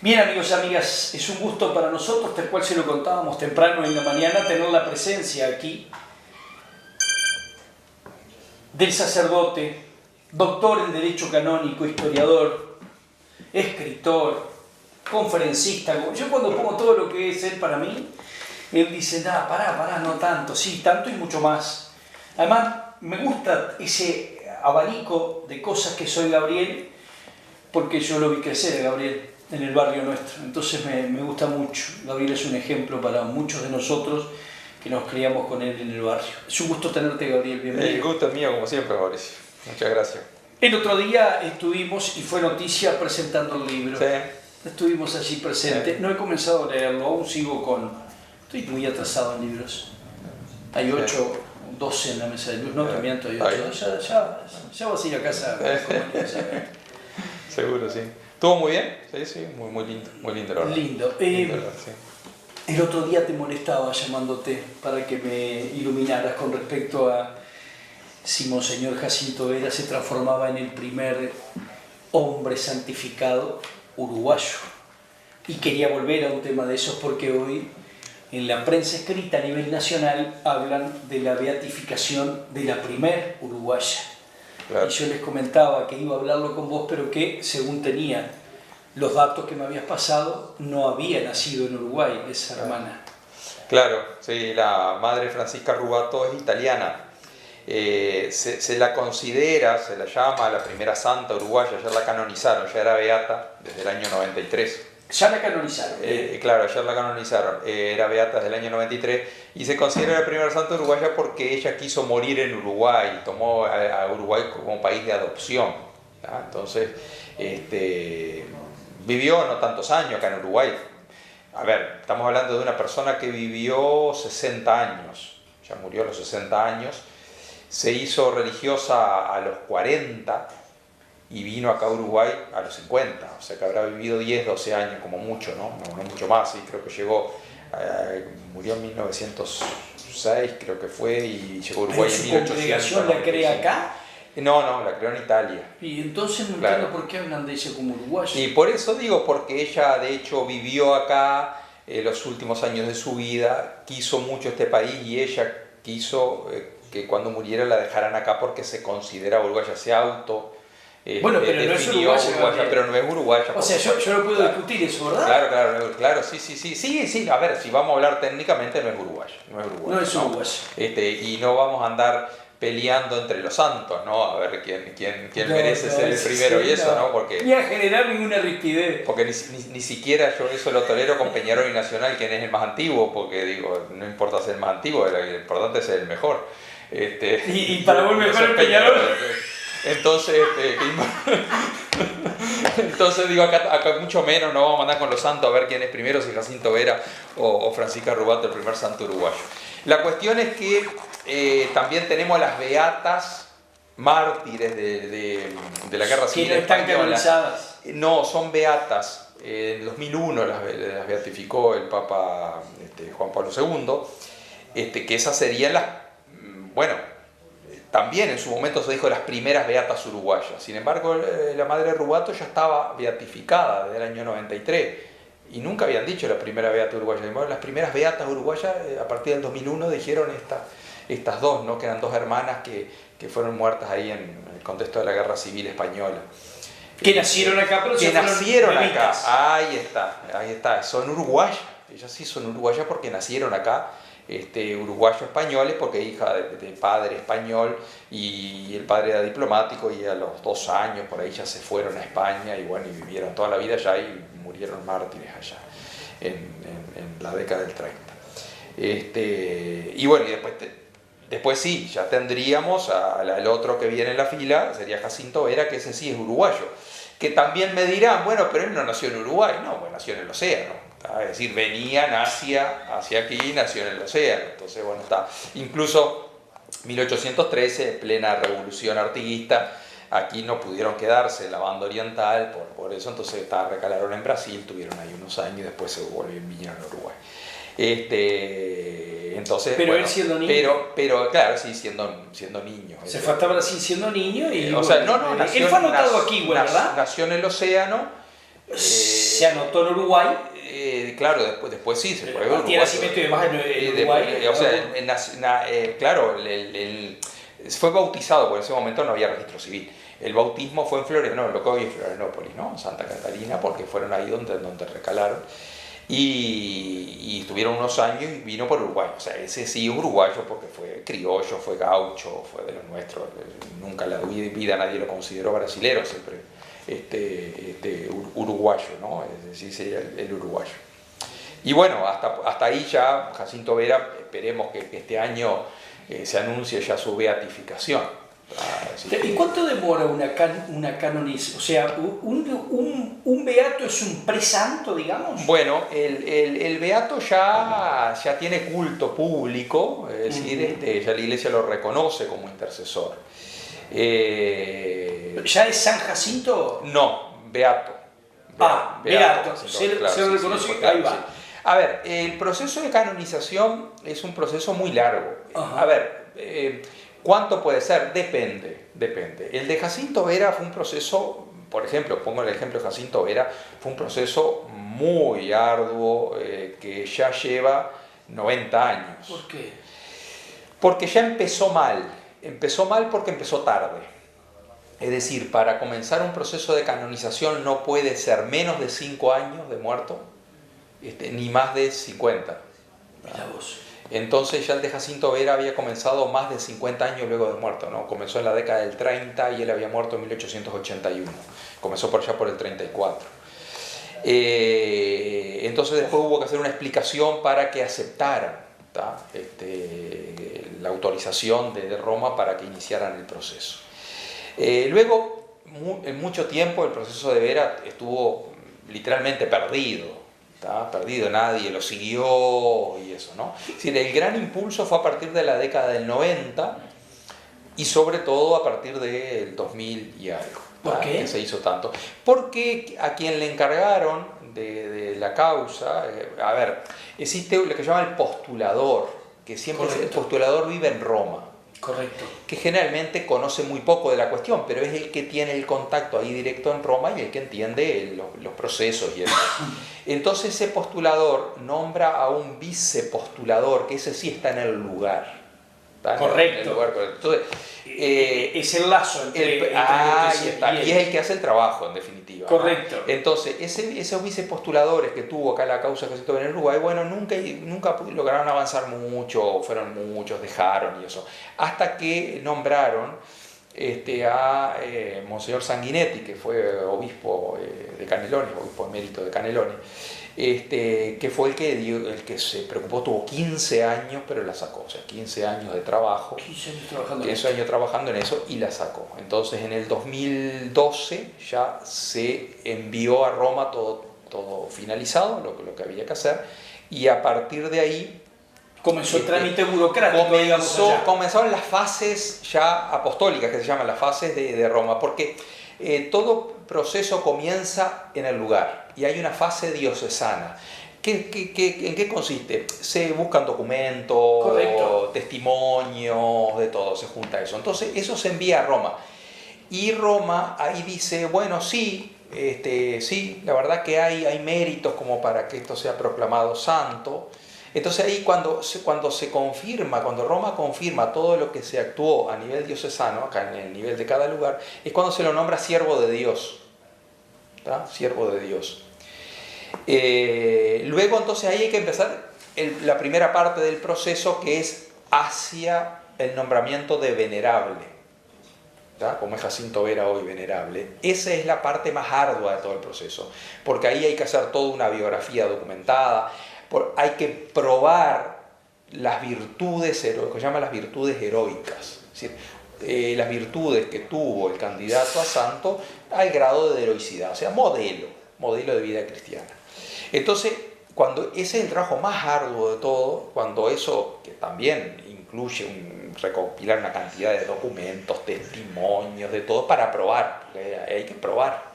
Bien, amigos y amigas, es un gusto para nosotros, tal cual se lo contábamos temprano en la mañana, tener la presencia aquí del sacerdote, doctor en Derecho Canónico, historiador, escritor, conferencista. Yo cuando pongo todo lo que es él para mí, él dice, pará, no tanto, sí, tanto y mucho más. Además, me gusta ese abanico de cosas que soy Gabriel, porque yo lo vi crecer a Gabriel en el barrio nuestro, entonces me gusta mucho. Gabriel es un ejemplo para muchos de nosotros que nos criamos con él en el barrio. Es un gusto tenerte, Gabriel, bienvenido. El gusto es mío, como siempre, Mauricio. Muchas gracias. El otro día estuvimos, y fue noticia, presentando el libro. Sí. Estuvimos allí presentes. Sí. No he comenzado a leerlo, aún sigo con... Estoy muy atrasado en libros. Hay 8, 12 en la mesa de luz, no te miento, hay 8. Ya vas a ir a casa. Seguro, sí. ¿Estuvo muy bien? Sí, muy lindo, la verdad. Lindo. Lindo, sí. El otro día te molestaba llamándote para que me iluminaras con respecto a si Monseñor Jacinto Vera se transformaba en el primer hombre santificado uruguayo. Y quería volver a un tema de esos porque hoy en la prensa escrita a nivel nacional hablan de la beatificación de la primer uruguaya. Claro. Y yo les comentaba que iba a hablarlo con vos, pero que según tenía los datos que me habías pasado, no había nacido en Uruguay esa hermana. Claro, sí, la madre Francisca Rubato es italiana. Se la considera, se la llama la primera santa uruguaya, ya la canonizaron, ya era beata desde el año 93. Ya la canonizaron. Claro, ayer la canonizaron, era beata desde el año 93 y se considera la primera santa uruguaya porque ella quiso morir en Uruguay, tomó a Uruguay como país de adopción, ¿ya? Entonces vivió no tantos años acá en Uruguay. A ver, estamos hablando de una persona que vivió 60 años, ya murió a los 60 años, se hizo religiosa a los 40 y vino acá a Uruguay a los 50, o sea que habrá vivido 10, 12 años como mucho, no mucho más, sí, creo que llegó, murió en 1906 creo que fue y llegó a Uruguay en 1800. ¿Su congregación la crea acá? No, la creó en Italia. Y entonces no Claro. entiendo por qué hablan de ella como uruguaya. Y por eso digo, porque ella de hecho vivió acá los últimos años de su vida, quiso mucho este país y ella quiso que cuando muriera la dejaran acá porque se considera uruguaya, se auto... Bueno, pero no es uruguaya, pero no es uruguaya. O sea, yo no puedo claro, discutir eso, ¿verdad? Claro, sí, a ver, si vamos a hablar técnicamente no es uruguaya. No es uruguaya. Y no vamos a andar peleando entre los santos, ¿no? A ver quién merece ser el primero y eso, ¿no? Porque, ni a generar ninguna rispidez. porque ni siquiera yo eso lo tolero con Peñarol y Nacional, quién es el más antiguo, porque digo, no importa ser el más antiguo, lo importante es ser el mejor. Y para vos mejor el Peñarol. Entonces, entonces digo, acá mucho menos no vamos a mandar con los santos a ver quién es primero, si Jacinto Vera o Francisca Rubato, el primer santo uruguayo. La cuestión es que también tenemos las beatas mártires de la Guerra Civil ¿Que no están Española. canonizadas? No, son beatas. En 2001 las beatificó el Papa Juan Pablo II, que esas serían las... Bueno, también en su momento se dijo las primeras beatas uruguayas. Sin embargo, la madre Rubato ya estaba beatificada desde el año 93 y nunca habían dicho la primera beata uruguaya. Las primeras beatas uruguayas a partir del 2001 dijeron estas dos, ¿no? Que eran dos hermanas que fueron muertas ahí en el contexto de la Guerra Civil Española. Que nacieron acá, pero que se fueron nacieron bebitas. acá. Ahí está. Son uruguayas. Ellas sí son uruguayas porque nacieron acá. Uruguayos españoles porque hija de padre español y el padre era diplomático y a los 2 años por ahí ya se fueron a España y bueno, y vivieron toda la vida allá y murieron mártires allá en la década del 30. Y bueno, y después sí, ya tendríamos al otro que viene en la fila, sería Jacinto Vera, que ese sí es uruguayo, que también me dirán, bueno, pero él no nació en Uruguay, no, pues nació en el océano. Es decir, venía, hacia aquí, nació en el océano. Entonces, bueno, está. Incluso 1813, plena revolución artiguista, aquí no pudieron quedarse en la banda oriental, por eso entonces recalaron en Brasil, tuvieron ahí unos años y después se vinieron a Uruguay. Entonces, pero bueno, él siendo niño. Pero claro, sí, siendo niño. Se fue hasta Brasil siendo niño y... o sea, no, nació, él fue anotado aquí, ¿verdad? Nació en el océano. Sí, se anotó en Uruguay. Claro, después sí, se fue a Tiene nacimiento y demás en Uruguay. O sea, claro, fue bautizado, porque en ese momento no había registro civil. El bautismo fue en Florianópolis, lo que hoy es Florianópolis, ¿no? Santa Catarina, porque fueron ahí donde recalaron. Y estuvieron unos años y vino por Uruguay. O sea, ese sí uruguayo porque fue criollo, fue gaucho, fue de los nuestros. Nunca en la vida nadie lo consideró brasilero, siempre uruguayo, ¿no? Es decir, sería el uruguayo. Y bueno, hasta ahí ya Jacinto Vera, esperemos que este año se anuncie ya su beatificación. ¿Y cuánto demora una canonización? O sea, ¿un beato es un presanto, digamos? Bueno, el beato ya tiene culto público, es decir, ya la Iglesia lo reconoce como intercesor. ¿Ya es San Jacinto? No, beato. Beato. Se Sí, reconoce, ahí va. Sí. A ver, el proceso de canonización es un proceso muy largo. Ajá. A ver, ¿cuánto puede ser? Depende. El de Jacinto Vera fue un proceso, por ejemplo, pongo el ejemplo de Jacinto Vera, fue un proceso muy arduo que ya lleva 90 años. ¿Por qué? Porque ya empezó mal. Empezó mal porque empezó tarde. Es decir, para comenzar un proceso de canonización no puede ser menos de 5 años de muerto, ni más de 50. Mira vos. Entonces ya el de Jacinto Vera había comenzado más de 50 años luego de muerto, ¿no? Comenzó en la década del 30 y él había muerto en 1881. Comenzó por allá por el 34. Entonces después hubo que hacer una explicación para que aceptaran la autorización de Roma para que iniciaran el proceso. Luego, en mucho tiempo, el proceso de Vera estuvo literalmente perdido. Perdido, nadie lo siguió y eso, ¿no? Es decir, el gran impulso fue a partir de la década del 90 y sobre todo a partir del 2000 y algo. ¿Por qué? Que se hizo tanto. Porque a quien le encargaron de la causa, a ver, existe lo que se llama el postulador, que siempre el postulador vive en Roma. Correcto. Que generalmente conoce muy poco de la cuestión, pero es el que tiene el contacto ahí directo en Roma y el que entiende los procesos y eso. Entonces ese postulador nombra a un vicepostulador, que ese sí está en el lugar. Correcto. En el lugar correcto. Entonces, es el lazo entre ahí está. Y es el que hace el trabajo, en definitiva. Correcto. ¿No? Entonces, esos vicepostuladores que tuvo acá la causa que se tuvo en el Uruguay, bueno, nunca lograron avanzar mucho, fueron muchos, dejaron y eso. Hasta que nombraron a Monseñor Sanguinetti, que fue obispo de Canelones, obispo emérito de Canelones, que fue el que se preocupó, tuvo 15 años, pero la sacó, o sea, 15 años de trabajo, 15 años trabajando en eso y la sacó. Entonces en el 2012 ya se envió a Roma todo finalizado, lo que había que hacer, y a partir de ahí comenzó el trámite burocrático. Comenzaron las fases ya apostólicas, que se llaman las fases de Roma, porque todo proceso comienza en el lugar y hay una fase diocesana. ¿En qué consiste? Se buscan documentos, correcto, testimonios, de todo, se junta eso. Entonces eso se envía a Roma y Roma ahí dice, bueno, sí, sí, la verdad que hay méritos como para que esto sea proclamado santo. Entonces ahí cuando se confirma, cuando Roma confirma todo lo que se actuó a nivel diocesano, acá en el nivel de cada lugar, es cuando se lo nombra siervo de Dios. ¿Tá? Siervo de Dios. Luego entonces ahí hay que empezar la primera parte del proceso, que es hacia el nombramiento de venerable. ¿Tá? Como es Jacinto Vera hoy, venerable. Esa es la parte más ardua de todo el proceso, porque ahí hay que hacer toda una biografía documentada. Hay que probar las virtudes, lo que se llama las virtudes heroicas, es decir, las virtudes que tuvo el candidato a santo al grado de heroicidad, o sea, modelo de vida cristiana. Entonces, ese es el trabajo más arduo de todo, cuando eso, que también incluye recopilar una cantidad de documentos, testimonios, de todo, para probar, hay que probar.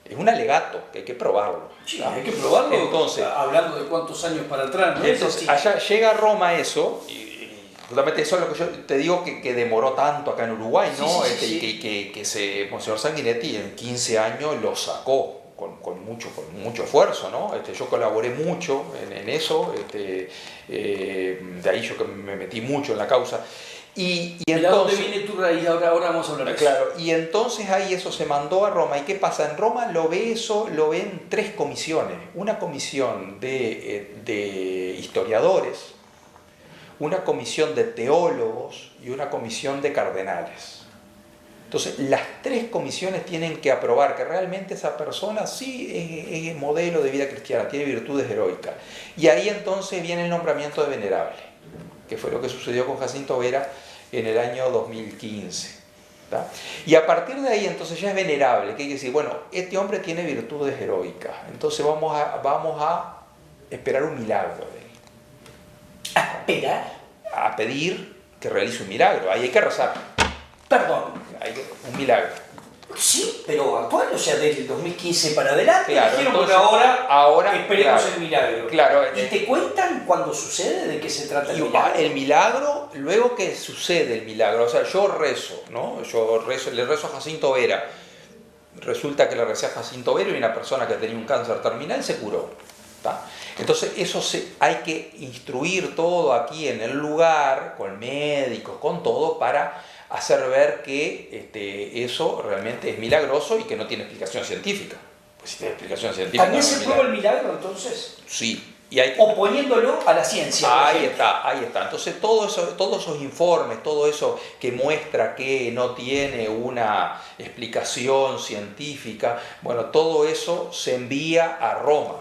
Es un alegato, que hay que probarlo. Sí, hay que probarlo. Entonces, hablando de cuántos años para atrás, ¿no? Entonces, allá llega a Roma eso, y justamente eso es lo que yo te digo que demoró tanto acá en Uruguay, ¿no? Sí. Que Monseñor Sanguinetti en 15 años lo sacó mucho esfuerzo, ¿no? Yo colaboré mucho en eso, de ahí yo que me metí mucho en la causa. Y Mirá entonces, dónde viene tu raíz, ahora vamos a hablar de eso. claro, y entonces ahí eso se mandó a Roma. ¿Y qué pasa? En Roma lo ven 3 comisiones. Una comisión de historiadores, una comisión de teólogos y una comisión de cardenales. Entonces, las 3 comisiones tienen que aprobar que realmente esa persona sí es modelo de vida cristiana, tiene virtudes heroicas. Y ahí entonces viene el nombramiento de venerable, que fue lo que sucedió con Jacinto Vera en el año 2015. ¿tá? Y a partir de ahí entonces ya es venerable, que hay que decir, bueno, este hombre tiene virtudes heroicas, entonces vamos a esperar un milagro de él. ¿A esperar? A pedir que realice un milagro, ahí hay que rezar. Perdón. Un milagro. Sí, pero actual, o sea, desde el 2015 para adelante, Claro, dijeron entonces, que ahora esperemos claro, el milagro. Claro, ¿Y te cuentan cuando sucede de qué se trata el y milagro? el milagro, luego que sucede el milagro, o sea, yo rezo, ¿no? Le rezo a Jacinto Vera. Resulta que le recé a Jacinto Vera y una persona que tenía un cáncer terminal se curó. ¿tá? Entonces, hay que instruir todo aquí en el lugar, con médicos, con todo, para hacer ver que eso realmente es milagroso y que no tiene explicación científica. Pues si tiene explicación científica... ¿También no se es prueba milagro. el milagro entonces? Sí. O poniéndolo a la ciencia. Ahí está. Entonces, todos esos informes, todo eso que muestra que no tiene una explicación científica, bueno, todo eso se envía a Roma.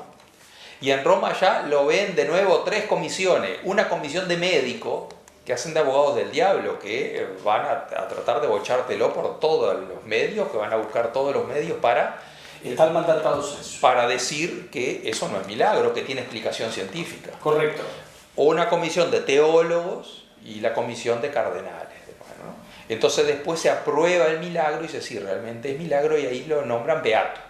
Y en Roma ya lo ven de nuevo 3 comisiones. Una comisión de médicos, que hacen de abogados del diablo, que van a tratar de bochártelo por todos los medios, que van a buscar todos los medios para decir que eso no es milagro, que tiene explicación científica. Correcto. O una comisión de teólogos y la comisión de cardenales. Bueno, ¿no? Entonces después se aprueba el milagro y se dice sí, realmente es milagro y ahí lo nombran beato.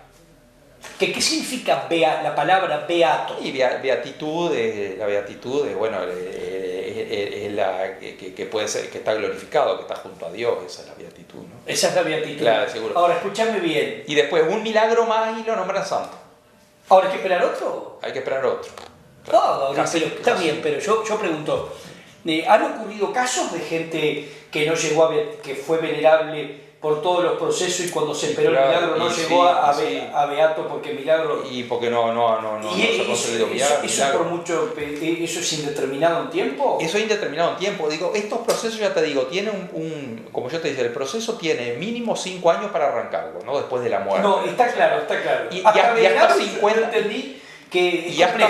¿Qué significa la palabra beato? Y beatitud, la beatitud es, bueno, es la que puede ser, que está glorificado, que está junto a Dios, esa es la beatitud, ¿no? Esa es la beatitud. Claro, seguro. Ahora, escúchame bien. Y después un milagro más y lo nombran santo. ¿Ahora hay que esperar otro? Hay que esperar otro. No, está bien, pero yo pregunto, ¿han ocurrido casos de gente que no llegó que fue venerable por todos los procesos y cuando se esperó el milagro no llegó a beato porque milagro... Y porque no se ha conseguido milagro. ¿Eso es indeterminado en tiempo? Eso es indeterminado en tiempo. Digo, estos procesos, ya te digo, tienen como yo te decía, el proceso tiene mínimo 5 años para arrancarlo, ¿no? Después de la muerte. No, está claro. Y hasta 50... entendí que y hasta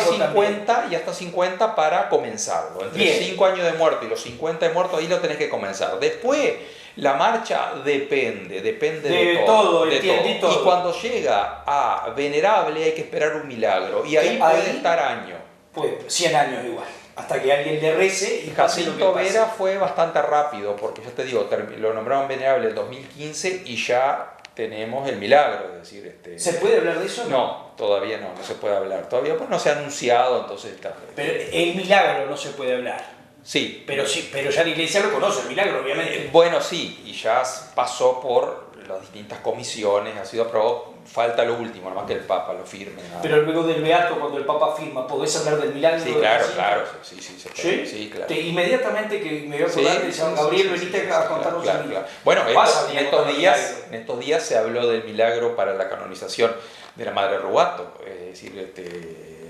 50 para comenzarlo. Entre 5 años de muerte y los 50 de muerto, ahí lo tenés que comenzar. Después, la marcha depende de todo. Y cuando llega a venerable hay que esperar un milagro. Y ahí puede estar años. Pues 100 años igual. Hasta que alguien le rece y Jacinto Vera fue bastante rápido, porque ya te digo, lo nombraron venerable en 2015 y ya tenemos el milagro, es decir... ¿Se puede hablar de eso? No, todavía no se puede hablar. Todavía pues no se ha anunciado, entonces está... Pero el milagro no se puede hablar. Sí. Pero ya la Iglesia lo conoce, el milagro, obviamente. Bueno, sí, y ya pasó por las distintas comisiones, ha sido aprobado, falta lo último, nada más que el Papa lo firme. Nada. Pero luego del beato, cuando el Papa firma, ¿podés hablar del milagro? Sí, claro, sí, se puede. ¿Sí? Claro. Inmediatamente que me voy a acordar, de San Gabriel, venite a contarnos el milagro. Bueno, en estos días se habló del milagro para la canonización de la Madre Rubato, es decir,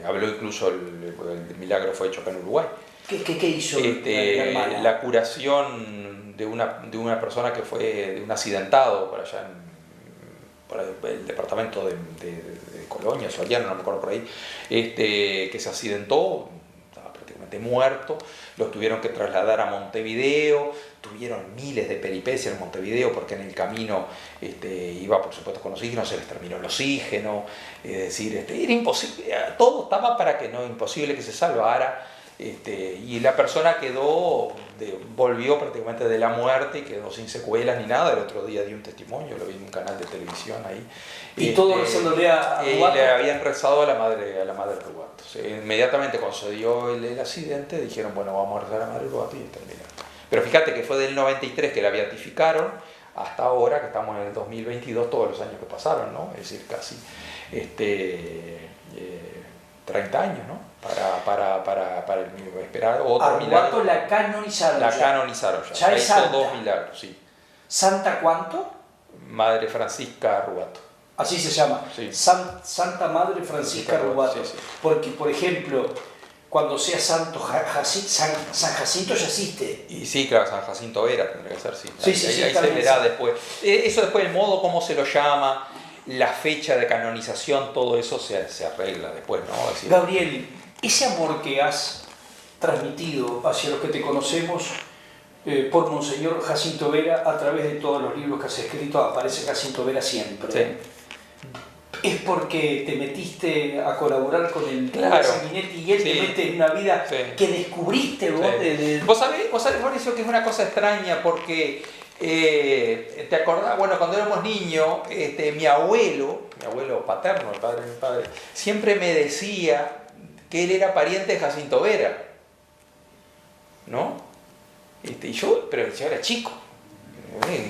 habló incluso, el milagro fue hecho acá en Uruguay. ¿Qué hizo la curación de una persona que fue de un accidentado por allá por el departamento de Colonia, Soriano, no me acuerdo por ahí, que se accidentó, estaba prácticamente muerto, los tuvieron que trasladar a Montevideo, tuvieron miles de peripecias en Montevideo porque en el camino iba por supuesto con oxígeno, se les terminó el oxígeno, es decir, era imposible, todo estaba para que no, imposible que se salvara. Y la persona volvió prácticamente de la muerte y quedó sin secuelas ni nada. El otro día dio un testimonio, lo vi en un canal de televisión ahí. ¿Y todo rezándole a Rubato? Le habían rezado a la madre Rubato. Inmediatamente cuando se dio el accidente dijeron, bueno, vamos a rezar a la madre Rubato y terminaron. Pero fíjate que fue del 93 que la beatificaron hasta ahora, que estamos en el 2022, todos los años que pasaron, ¿no? Es decir, casi 30 años, ¿no? Para el esperar otro milagro. La canonizaron La ya. canonizaron ya. Ya es hizo santa. 2 milagros, sí. ¿Santa cuánto? Madre Francisca Rubato. Así se llama. Sí. Santa Madre Francisca Rubato. Sí, sí. Porque, por ejemplo, cuando sea santo San Jacinto ya existe. Y sí, claro, San Jacinto Vera tendría que ser, sí. Sí, sí, sí, ahí se verá después. Eso después, el modo, cómo se lo llama, la fecha de canonización, todo eso se arregla después, ¿no? Es decir, Gabriel, ese amor que has transmitido hacia los que te conocemos por Monseñor Jacinto Vera, a través de todos los libros que has escrito, aparece Jacinto Vera siempre. sí. ¿Es porque te metiste a colaborar con el Claro. Sanguinetti y él Sí. te mete en una vida Sí. que descubriste vos? Sí. ¿Vos sabés, Mauricio, que es una cosa extraña? Porque te acordás, bueno, cuando éramos niños, mi abuelo paterno, el padre de mi padre, siempre me decía que él era pariente de Jacinto Vera, ¿no? Pero yo era chico.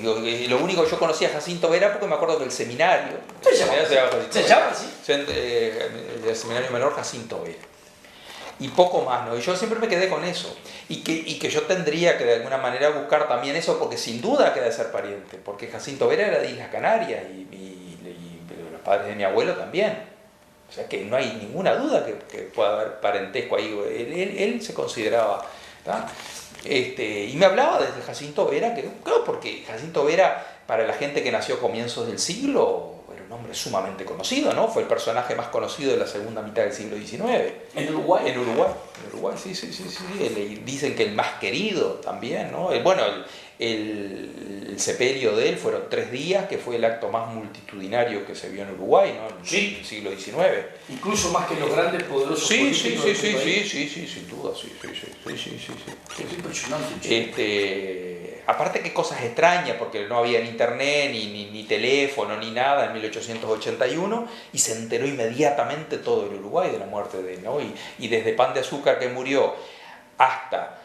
Lo único que yo conocía a Jacinto Vera porque me acuerdo que el seminario ¿Se llama así? El seminario menor Jacinto Vera. Y poco más, ¿no? Y yo siempre me quedé con eso. Y que yo tendría que de alguna manera buscar también eso, porque sin duda queda de ser pariente. Porque Jacinto Vera era de Islas Canarias y los padres de mi abuelo también. O sea que no hay ninguna duda que pueda haber parentesco ahí. Él se consideraba. ¿Tá? Y me hablaba desde Jacinto Vera, que claro, porque Jacinto Vera, para la gente que nació a comienzos del siglo, era un hombre sumamente conocido, ¿no? Fue el personaje más conocido de la segunda mitad del siglo XIX. ¿En Uruguay? En Uruguay, sí. Dicen que el más querido también, ¿no? Bueno, el sepelio de él fueron 3 días, que fue el acto más multitudinario que se vio en Uruguay, ¿no? En el siglo XIX. Incluso más que los grandes poderosos Sí, políticos de este país. sin duda, sí. Qué impresionante. Aparte que cosas extrañas, porque no había ni internet, ni teléfono, ni nada en 1881, y se enteró inmediatamente todo el Uruguay de la muerte de él, ¿no? Y desde Pan de Azúcar, que murió, hasta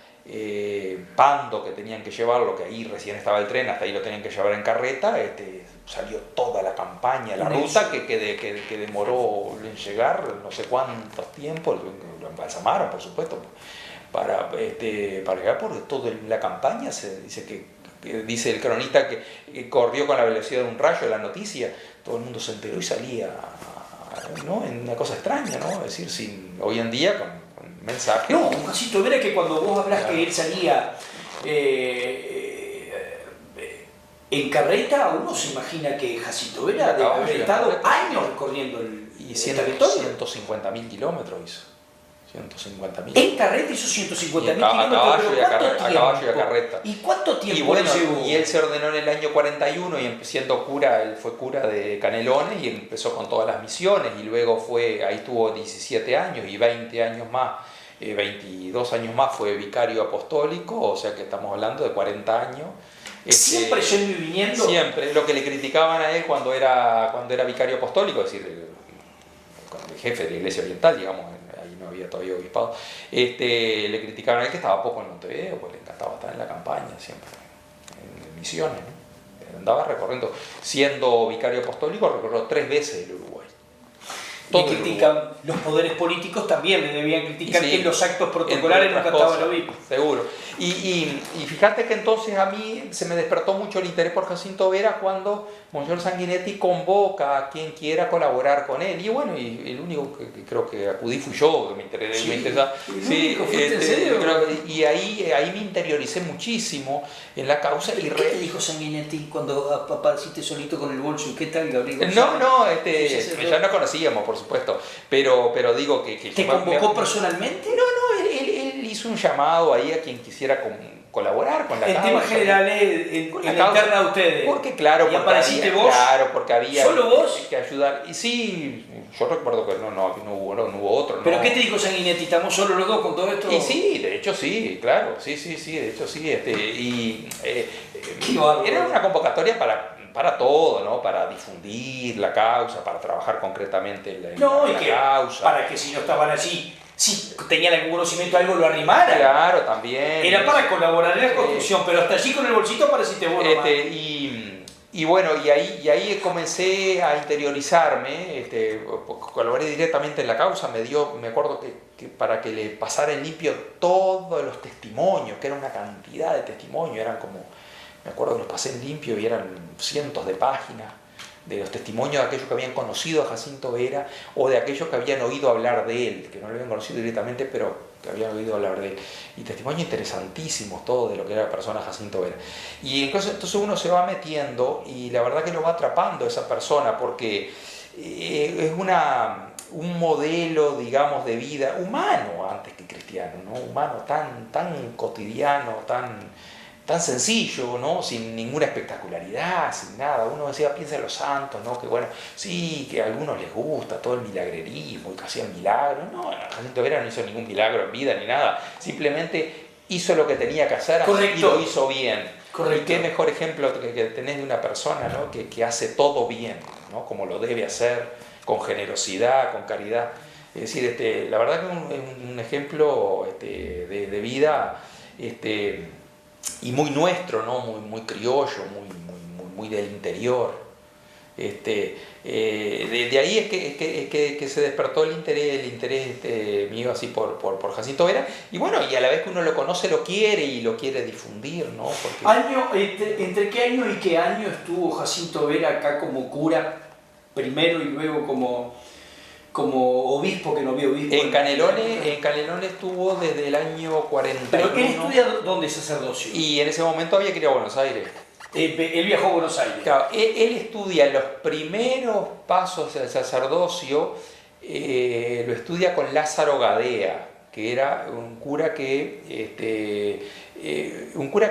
Pando, que tenían que llevarlo, que ahí recién estaba el tren, hasta ahí lo tenían que llevar en carreta, salió toda la campaña, la ruta que demoró en llegar no sé cuántos tiempos, lo embalsamaron, por supuesto, para llegar, porque toda la campaña se dice que dice el cronista que corrió con la velocidad de un rayo la noticia, todo el mundo se enteró y salía, ¿no? En una cosa extraña, ¿no? Es decir, hoy en día con mensajes. No, un Jacinto Vera que cuando vos hablas que él salía en carreta, uno se imagina que Jacinto Vera debe haber estado años recorriendo el territorio. 150.000 kilómetros hizo. 150.000. En carreta hizo 150.000 kilómetros. A caballo y a carreta. ¿Y cuánto tiempo? Y bueno, y él se ordenó en el año 41 y siendo cura, él fue cura de Canelones y empezó con todas las misiones y luego ahí tuvo 17 años y 20 años más, 22 años más fue vicario apostólico, o sea que estamos hablando de 40 años. Siempre yendo y viniendo. Siempre, lo que le criticaban a él cuando era vicario apostólico, es decir, el jefe de la Iglesia Oriental, digamos, ahí no había todavía obispado, le criticaban a él que estaba poco en Montevideo, porque le encantaba estar en la campaña siempre, en misiones, ¿no? Andaba recorriendo, siendo vicario apostólico, recorrió 3 veces el Uruguay. Le critican los poderes políticos, también le debían criticar que en los actos protocolares nunca estaba el obispo. Seguro. Y fíjate que entonces a mí se me despertó mucho el interés por Jacinto Vera cuando Monseñor Sanguinetti convoca a quien quiera colaborar con él. Y bueno, y el único que creo que acudí fui yo, que me interesaba. ¿En serio? Y ahí me interioricé muchísimo en la causa. ¿Qué te dijo Sanguinetti cuando apareciste solito con el bolso? ¿Qué tal, Gabriel? Ya no conocíamos, por supuesto, pero digo que ¿Te convocó personalmente? No, él hizo un llamado ahí a quien quisiera colaborar con la causa. En temas generales, en la interna de ustedes. Porque claro, ¿Y apareciste vos? Claro, porque había ¿Solo vos? que ayudar. Y sí, yo recuerdo que no hubo otro. ¿Pero no. qué te dijo Sanguinetti? ¿Estamos solos los dos con todo esto? Y sí, de hecho sí, claro, sí, de hecho sí. Era una convocatoria para todo, ¿no? Para difundir la causa, para trabajar concretamente en la causa. Para que si no estaban allí, si tenían algún conocimiento de algo, lo animara. Claro, también. Era para colaborar en la construcción, pero hasta allí con el bolsito apareciste vos nomás. Y y bueno, y ahí comencé a interiorizarme, colaboré directamente en la causa, me acuerdo que para que le pasara en limpio todos los testimonios, que era una cantidad de testimonios, eran como, me acuerdo que los pasé en limpio y eran cientos de páginas, de los testimonios de aquellos que habían conocido a Jacinto Vera o de aquellos que habían oído hablar de él, que no lo habían conocido directamente, pero que habían oído hablar de él. Y testimonios interesantísimos, todo de lo que era la persona Jacinto Vera. Y entonces uno se va metiendo y la verdad que lo va atrapando a esa persona porque es un modelo, digamos, de vida humano antes que cristiano, ¿no? Humano tan cotidiano, tan sencillo, ¿no? Sin ninguna espectacularidad, sin nada. Uno decía, piensa en los santos, ¿no? Que bueno, sí, que a algunos les gusta todo el milagrerismo y que hacían milagros. No, Jacinto Vera no hizo ningún milagro en vida ni nada. Simplemente hizo lo que tenía que hacer y lo hizo bien. Correcto. Y qué mejor ejemplo que tenés de una persona, ¿no? que hace todo bien, ¿no? Como lo debe hacer, con generosidad, con caridad. Es decir, la verdad que es un ejemplo de vida y muy nuestro, ¿no? Muy criollo, muy del interior. De ahí es que se despertó el interés mío así por Jacinto Vera, y bueno, y a la vez que uno lo conoce lo quiere y lo quiere difundir, ¿no? Porque... ¿Entre qué año y qué año estuvo Jacinto Vera acá como cura, primero y luego como obispo, que no había obispo? En Canelones estuvo desde el año 41. ¿Pero él estudia dónde sacerdocio? Y en ese momento había que ir a Buenos Aires. Él viajó a Buenos Aires. Claro, él estudia los primeros pasos del sacerdocio, lo estudia con Lázaro Gadea, que era un cura que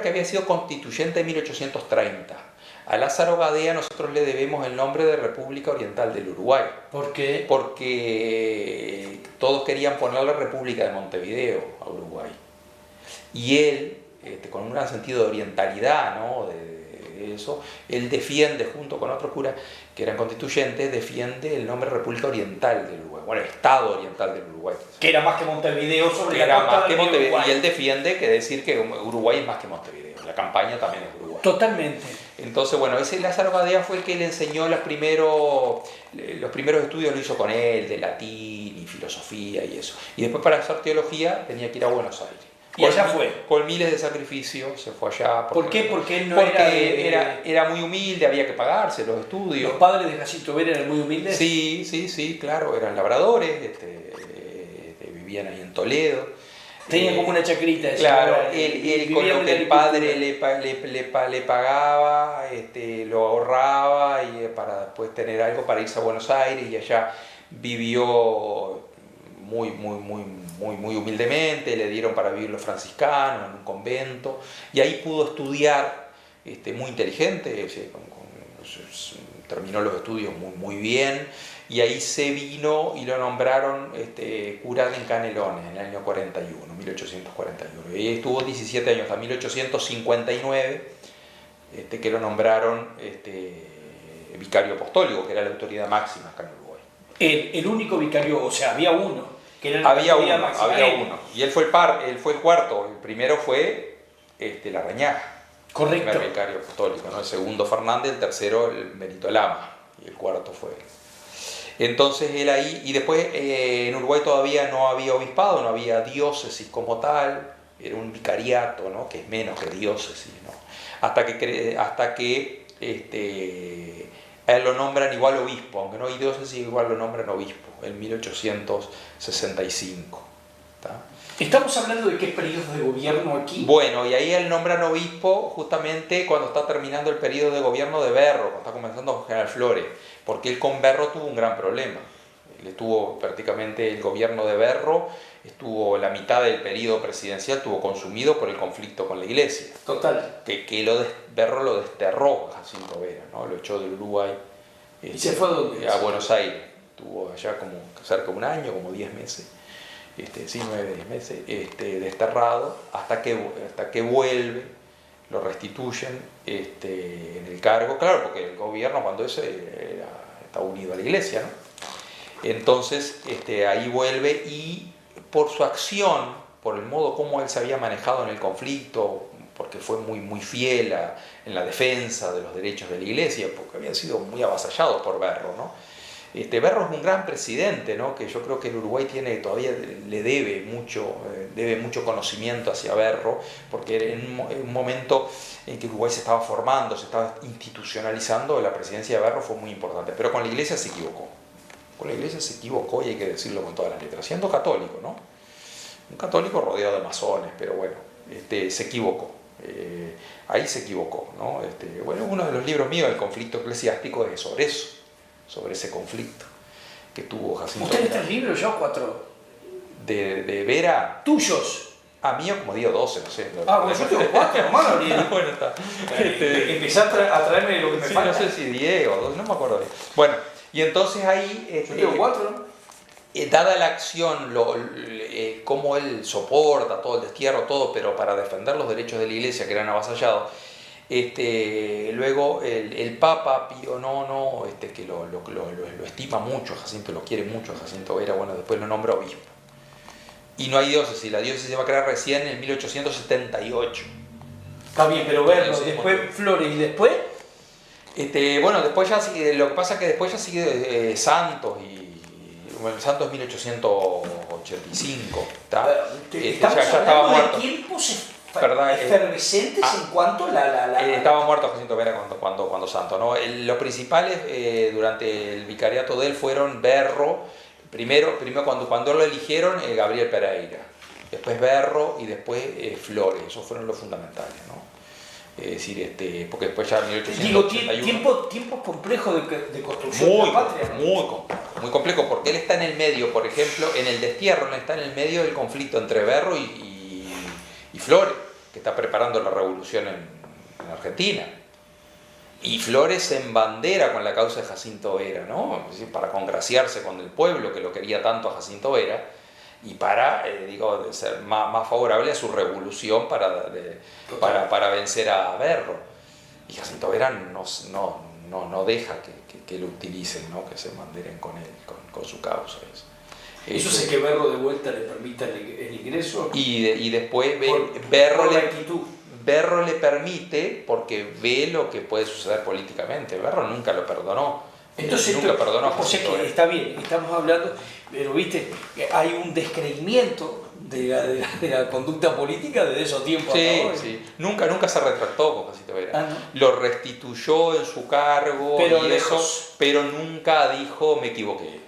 había sido constituyente en 1830. A Lázaro Gadea nosotros le debemos el nombre de República Oriental del Uruguay. ¿Por qué? Porque todos querían ponerle República de Montevideo a Uruguay. Y él, con un gran sentido de orientalidad, ¿no? de eso, él defiende, junto con otros curas que eran constituyentes, defiende el nombre República Oriental del Uruguay, bueno, Estado Oriental del Uruguay. Que era más que Montevideo sobre la costa del Uruguay. Y él defiende que decir que Uruguay es más que Montevideo, la campaña también es Uruguay. Totalmente. Entonces, bueno, ese Lázaro Gadea fue el que le enseñó los primeros estudios, lo hizo con él, de latín y filosofía y eso. Y después para hacer teología tenía que ir a Buenos Aires. Y allá fue. Con miles de sacrificios se fue allá. ¿Por qué? Porque él no era muy humilde, había que pagarse los estudios. ¿Los padres de Jacinto Vera eran muy humildes? Sí, claro, eran labradores, vivían ahí en Toledo. Tenían como una chacrita. Claro, él con lo que el padre le pagaba, lo ahorraba y para después tener algo para irse a Buenos Aires, y allá vivió muy humildemente, le dieron para vivir los franciscanos en un convento, y ahí pudo estudiar, muy inteligente, terminó los estudios muy bien, y ahí se vino y lo nombraron cura en Canelones en el año 1841. Y ahí estuvo 17 años, hasta 1859, que lo nombraron vicario apostólico, que era la autoridad máxima acá en Uruguay. El único vicario, o sea, había uno. Había uno. Y él fue el cuarto. El primero fue Larrañaga. Correcto. El primer vicario apostólico, ¿no? El segundo Fernández, el tercero el Benito Lama. Y el cuarto fue él. Entonces él ahí, y después en Uruguay todavía no había obispado, no había diócesis como tal, era un vicariato, ¿no? Que es menos que diócesis, ¿no? Hasta que a él lo nombran igual obispo, aunque no hay diócesis, igual lo nombran obispo, en 1865. ¿Tá? ¿Estamos hablando de qué periodo de gobierno aquí? Bueno, y ahí él nombran obispo justamente cuando está terminando el periodo de gobierno de Berro, cuando está comenzando con General Flores, porque él con Berro tuvo un gran problema. Él estuvo prácticamente el gobierno de Berro, estuvo la mitad del periodo presidencial, estuvo consumido por el conflicto con la iglesia. Total. Berro lo desterró a Jacinto Vera, ¿no? Lo echó del Uruguay. ¿Y se fue a dónde? A Buenos Aires. Estuvo allá como cerca de un año, como 10 meses. 9-10 meses, desterrado, hasta que vuelve, lo restituyen en el cargo, claro, porque el gobierno cuando eso está unido a la iglesia, ¿no? Entonces ahí vuelve, y por su acción, por el modo como él se había manejado en el conflicto, porque fue muy fiel en la defensa de los derechos de la Iglesia, porque había sido muy avasallado por Berro, ¿no? Berro es un gran presidente, ¿no? Que yo creo que el Uruguay todavía le debe mucho conocimiento hacia Berro, porque en un momento en que Uruguay se estaba formando, se estaba institucionalizando, la presidencia de Berro fue muy importante, pero con la Iglesia se equivocó. Con la Iglesia se equivocó, y hay que decirlo con todas las letras, siendo católico, ¿no? Un católico rodeado de masones, pero bueno, se equivocó. Ahí se equivocó, ¿no? Bueno, uno de los libros míos, El conflicto eclesiástico, es sobre eso, sobre ese conflicto que tuvo Jacinto ¿Usted Vera. tiene 3 libros, yo 4? De Vera. ¿Tuyos? Mío como 10 o 12, no sé. Bueno, yo tengo 4, nomás, Gabriel. Bueno, está. Empecé a traerme lo que me falta. No sé si 10 o 12, no me acuerdo bien. Bueno, y entonces ahí... yo tengo 4, ¿no? Dada la acción, cómo él soporta todo el destierro, todo, pero para defender los derechos de la Iglesia que eran avasallados, luego el Papa Pío IX, que lo estima mucho a Jacinto, lo quiere mucho a Jacinto Vera, bueno, después lo nombra obispo. Y no hay diócesis, la diócesis se va a crear recién en 1878. Está bien, pero verlo, Sí, después Flores y después... Bueno, después ya sigue, lo que pasa es que después ya sigue Santos bueno, Santos 1885, ¿está? Estamos ya estaba hablando muerto. de tiempos ¿Verdad? efervescentes en cuanto a la... Estaba muerto Jacinto Vera cuando Santos, ¿no? Los principales durante el vicariato de él fueron Berro, primero cuando lo eligieron, Gabriel Pereira, después Berro y después Flores, esos fueron los fundamentales, ¿no? Es decir, porque después ya en 1881... tiempos complejos de construcción de la patria, ¿no? Muy complejo, porque él está en el medio, por ejemplo, en el destierro, él está en el medio del conflicto entre Berro y Flores, que está preparando la revolución en Argentina. Y Flores se embandera con la causa de Jacinto Vera, ¿no? Es decir, para congraciarse con el pueblo que lo quería tanto a Jacinto Vera, y para, ser más favorable a su revolución para vencer a Berro. Y Jacinto Vera no deja que lo utilicen, ¿no? Que se embanderen con él, con su causa. Eso hace que Berro de vuelta le permita el ingreso. Y después Berro le permite, porque ve lo que puede suceder políticamente. Berro nunca lo perdonó. Entonces, nunca perdonó a o sea que está bien, estamos hablando, pero viste, hay un descreimiento de la conducta política desde esos tiempos. Sí. Nunca se retractó con Jacinto Vera. ¿no? Lo restituyó en su cargo, pero nunca dijo me equivoqué.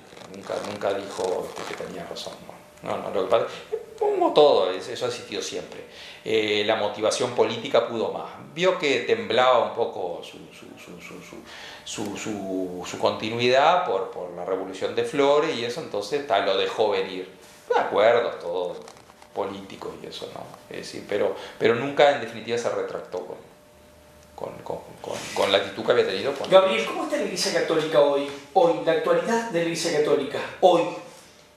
Nunca dijo que tenía razón. No, lo que pasa, como todo, eso ha existido siempre. La motivación política pudo más. Vio que temblaba un poco su continuidad por la revolución de Flores y eso, entonces lo dejó venir. De acuerdos, todos políticos y eso, ¿no? Es decir, pero nunca en definitiva se retractó con la actitud que había tenido. Gabriel, ¿cómo está la Iglesia Católica hoy? Hoy, la actualidad de la Iglesia Católica, hoy.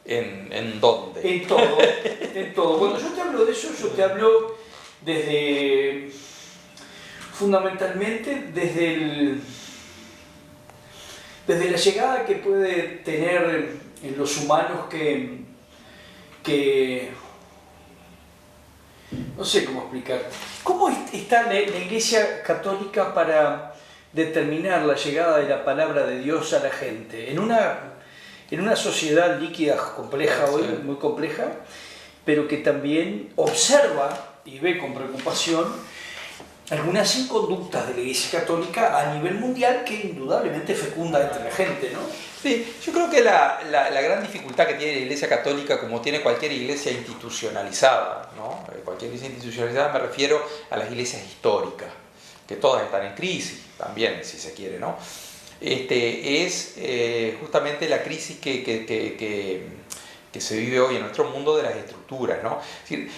¿En dónde? En todo. Cuando yo te hablo de eso, yo te hablo fundamentalmente desde la llegada que puede tener en los humanos que no sé cómo explicar. ¿Cómo está la Iglesia Católica para determinar la llegada de la palabra de Dios a la gente? En una sociedad líquida, compleja hoy, muy compleja, pero que también observa y ve con preocupación algunas inconductas de la Iglesia Católica a nivel mundial que indudablemente fecunda entre la gente, ¿no? Sí, yo creo que la gran dificultad que tiene la Iglesia Católica, como tiene cualquier iglesia institucionalizada, ¿no? Cualquier iglesia institucionalizada, me refiero a las iglesias históricas, que todas están en crisis también, si se quiere, ¿no? Es justamente la crisis que se vive hoy en nuestro mundo de las estructuras, ¿no? Es decir,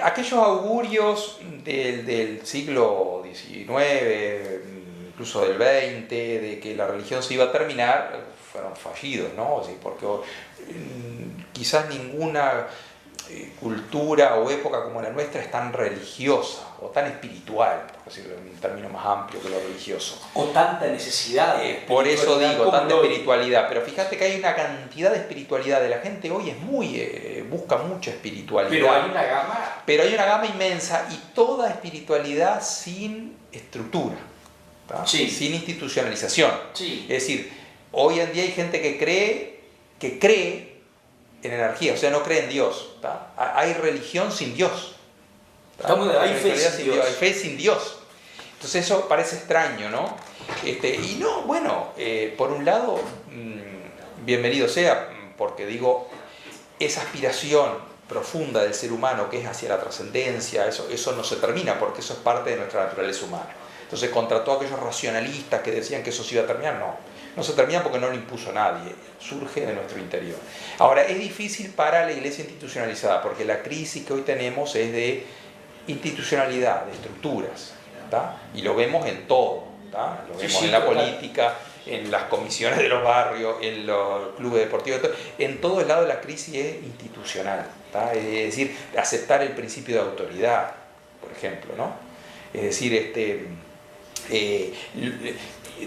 aquellos augurios del siglo XIX, incluso del XX, de que la religión se iba a terminar, fueron fallidos, ¿no? Sí, porque quizás ninguna cultura o época como la nuestra es tan religiosa o tan espiritual, por decirlo en un término más amplio que lo religioso. O tanta necesidad. Por eso digo, tanta espiritualidad. Pero fíjate que hay una cantidad de espiritualidad. De la gente hoy es muy, busca mucha espiritualidad. Pero hay una gama. Pero hay una gama inmensa y toda espiritualidad sin estructura, sí. Sin institucionalización. Sí. Es decir, hoy en día hay gente que cree en energía, o sea, no cree en Dios. Hay religión sin Dios. Hay fe sin Dios. Hay fe sin Dios. Entonces eso parece extraño, ¿no? Y no, bueno, por un lado, bienvenido sea, porque digo, esa aspiración profunda del ser humano que es hacia la trascendencia, eso no se termina, porque eso es parte de nuestra naturaleza humana. Entonces, contra todos aquellos racionalistas que decían que eso se iba a terminar, no se termina porque no lo impuso nadie, surge de nuestro interior. Ahora, es difícil para la iglesia institucionalizada, porque la crisis que hoy tenemos es de institucionalidad, de estructuras, y lo vemos en todo, lo vemos en la política, en las comisiones de los barrios, en los clubes deportivos, en todos lados la crisis es institucional, es decir, aceptar el principio de autoridad, por ejemplo, ¿no? Es decir,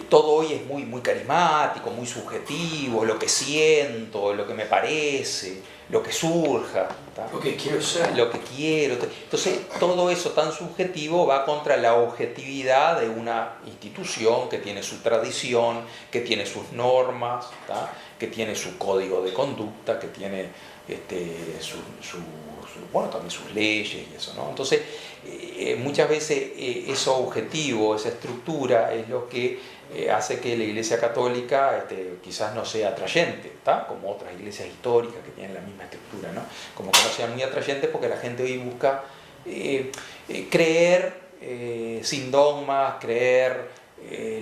todo hoy es muy carismático, muy subjetivo, lo que siento, lo que me parece, lo que surja, lo que quiero ser. Lo que quiero. Entonces, todo eso tan subjetivo va contra la objetividad de una institución que tiene su tradición, que tiene sus normas, que tiene su código de conducta, que tiene también sus leyes y eso, ¿no? Entonces, muchas veces eso objetivo, esa estructura es lo que hace que la Iglesia Católica quizás no sea atrayente, como otras iglesias históricas que tienen la misma estructura, ¿no? Como que no sean muy atrayentes porque la gente hoy busca creer sin dogmas, creer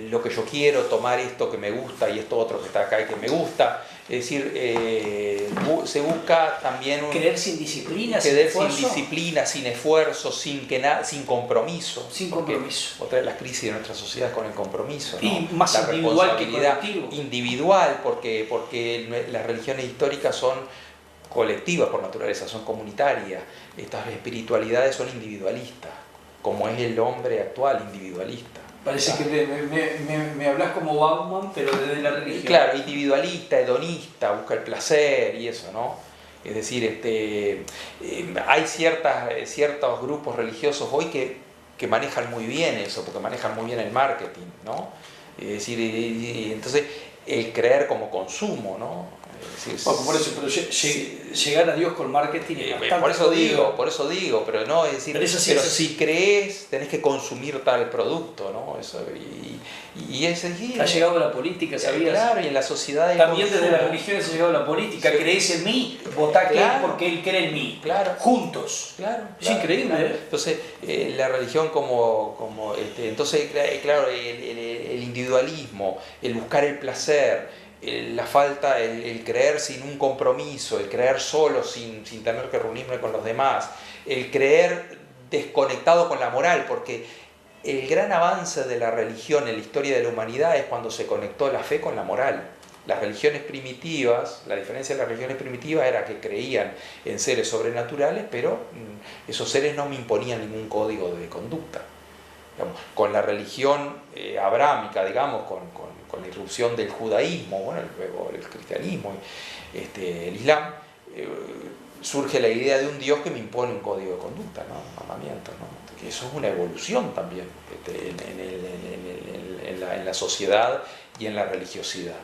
lo que yo quiero, tomar esto que me gusta y esto otro que está acá y que me gusta. Es decir, se busca también creer sin disciplina, sin esfuerzo, sin compromiso. Sin compromiso. Otra de las crisis de nuestra sociedad es con el compromiso, ¿no? Y más la individual responsabilidad que colectivo. Individual, porque las religiones históricas son colectivas por naturaleza, son comunitarias. Estas espiritualidades son individualistas, como es el hombre actual, individualista. Parece que me hablas como Bauman, pero desde la religión. Claro, individualista, hedonista, busca el placer y eso, ¿no? Es decir, hay ciertos grupos religiosos hoy que manejan muy bien eso, porque manejan muy bien el marketing, ¿no? Es decir, entonces el creer como consumo, ¿no? Por eso, pero llegar a Dios con marketing es bastante por eso digo, pero no, es decir, pero si crees, tenés que consumir tal producto, ¿no? Eso, ha llegado a la política, ¿sabías? Claro, y en la sociedad también desde las religiones ha llegado a la política. Crees en mí, votá que él porque él cree en mí. Claro. Juntos. Claro. Es increíble, claro. ¿eh? Entonces, la religión entonces, claro, el individualismo, el buscar el placer, la falta, el creer sin un compromiso, el creer solo sin tener que reunirme con los demás, el creer desconectado con la moral, porque el gran avance de la religión en la historia de la humanidad es cuando se conectó la fe con la moral. Las religiones primitivas, la diferencia de las religiones primitivas era que creían en seres sobrenaturales, pero esos seres no me imponían ningún código de conducta. Digamos, con la religión abrámica, digamos, con la irrupción del judaísmo, bueno, luego el cristianismo, el islam, surge la idea de un Dios que me impone un código de conducta, ¿no? Mandamientos, ¿no? Que eso es una evolución también en la sociedad y en la religiosidad.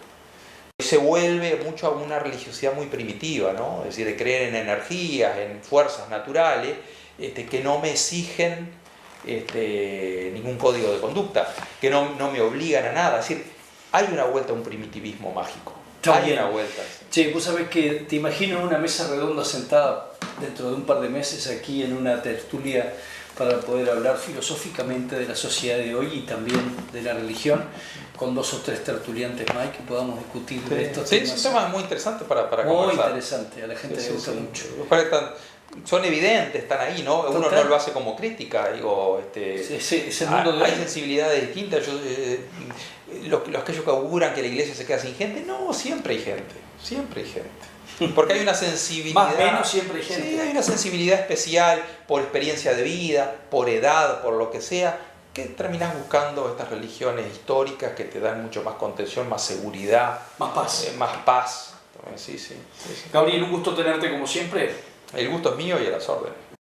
Se vuelve mucho a una religiosidad muy primitiva, ¿no? Es decir, de creer en energías, en fuerzas naturales, que no me exigen ningún código de conducta, que no me obligan a nada. Es decir, hay una vuelta a un primitivismo mágico. Hay una vuelta. Che, vos sabés que te imagino en una mesa redonda sentada dentro de un par de meses aquí en una tertulia para poder hablar filosóficamente de la sociedad de hoy y también de la religión, con 2 o 3 tertuliantes más que podamos discutir de estos temas. Sí, es un tema muy interesante para muy conversar. Muy interesante, a la gente le gusta mucho. son evidentes, están ahí, ¿no? Uno Total. no lo hace como crítica, digo, Es el mundo de hay hoy. sensibilidades distintas. Los que auguran que la iglesia se queda sin gente, no, siempre hay gente. Porque hay una sensibilidad. Más o menos siempre hay gente. Sí, hay una sensibilidad especial por experiencia de vida, por edad, por lo que sea, que terminás buscando estas religiones históricas que te dan mucho más contención, más seguridad, Más paz. más paz. Sí. Gabriel, un gusto tenerte como siempre. El gusto es mío y a las órdenes.